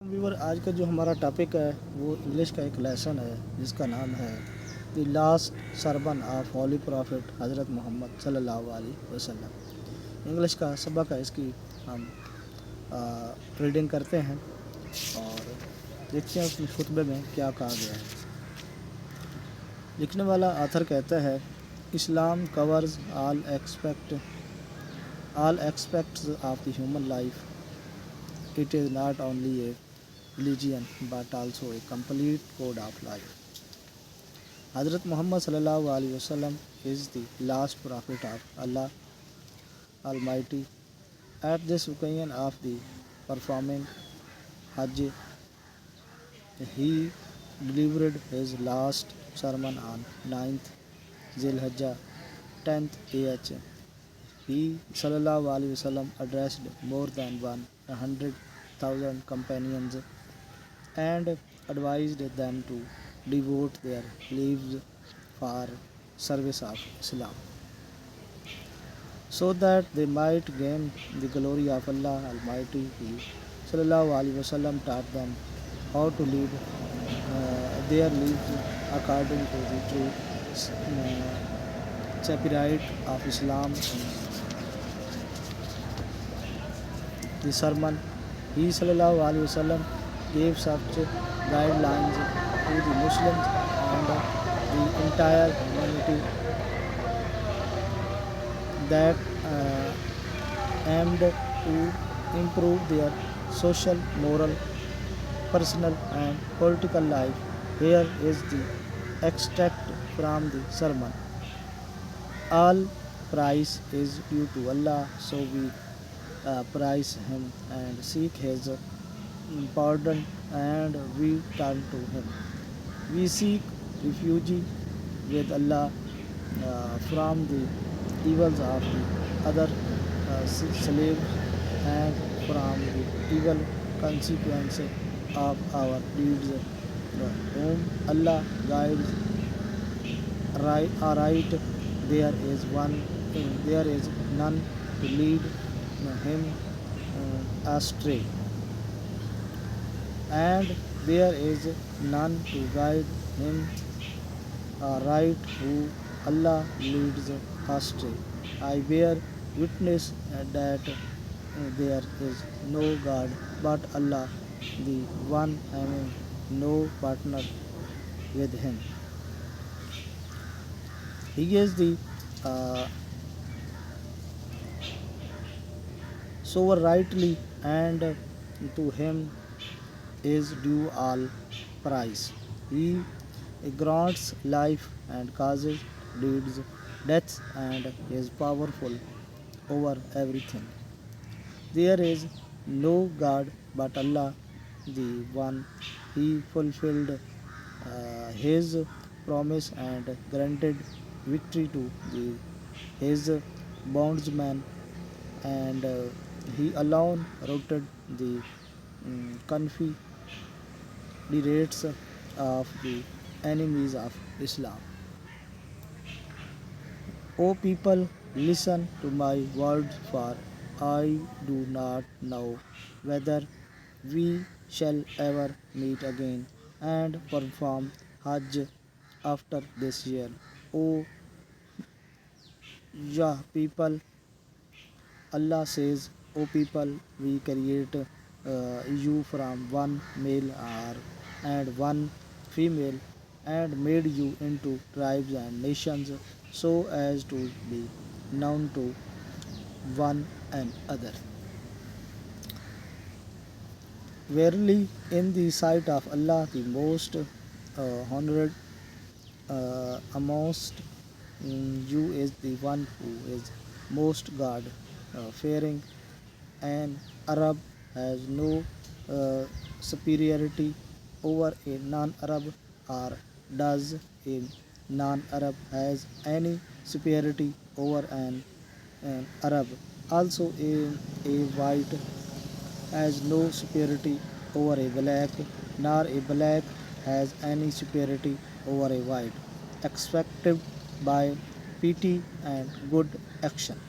Viewer आज का जो हमारा टॉपिक है वो इंग्लिश का एक लेसन है जिसका नाम है the last sermon of holy prophet हज़रत मोहम्मद सल्लल्लाहु अलैहि वसल्लम। इंग्लिश का सबक है, इसकी हम रीडिंग करते हैं और देखते हैं उसमें खुतबे में क्या कहा गया है। लिखने वाला आथर कहता है, इस्लाम covers all aspects of the human life. It is not only a religion but also a complete code of life. Hazrat Muhammad sallallahu alaihi wasallam is the last prophet of Allah Almighty. At this occasion of the performing Hajj, he delivered his last sermon on 9th Zilhijjah 10th AH. He sallallahu alaihi wasallam addressed more than 100,000 companions and advised them to devote their lives for service of Islam, so that they might gain the glory of Allah Almighty. He Sallallahu Alaihi Wasallam taught them how to live their lives according to the true spirit of Islam. The sermon, he Sallallahu Alaihi Wasallam gave such guidelines to the Muslims and the entire humanity that aimed to improve their social, moral, personal and political life. Here is the extract from the sermon. All praise is due to Allah, so we praise Him and seek His pardon, and we turn to Him. We seek refuge with Allah from the evils of the other slaves and from the evil consequences of our deeds. Whom Allah guides aright, there is none to lead him astray, and there is none to guide him right who Allah leads astray. I bear witness that there is no God but Allah, the one having no partner with Him. He is the uh, sower rightly, and to Him is due all praise. He grants life and causes deeds, death, and is powerful over everything. There is no God but Allah, the one. He fulfilled His promise and granted victory to His bondsman, and He alone routed the confederates of the enemies of Islam. O people, listen to my words, for I do not know whether we shall ever meet again and perform Hajj after this year. O Yah people, Allah says, O people, we create you from one male and one female, and made you into tribes and nations so as to be known to one another. Verily, in the sight of Allah, the most honored amongst you is the one who is most God fearing. An Arab has no superiority over a non-Arab, or does a non-Arab has any superiority over an Arab? Also, a white has no superiority over a black, nor a black has any superiority over a white, except by pity and good action.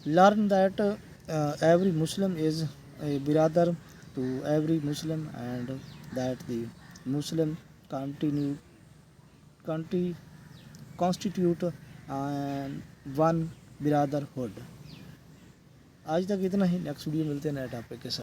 Learn that every Muslim is a brother to every Muslim, and that the Muslim continue conti, constitute and one brotherhood. आज तक इतना ही, next video मिलते हैं नए topic के साथ।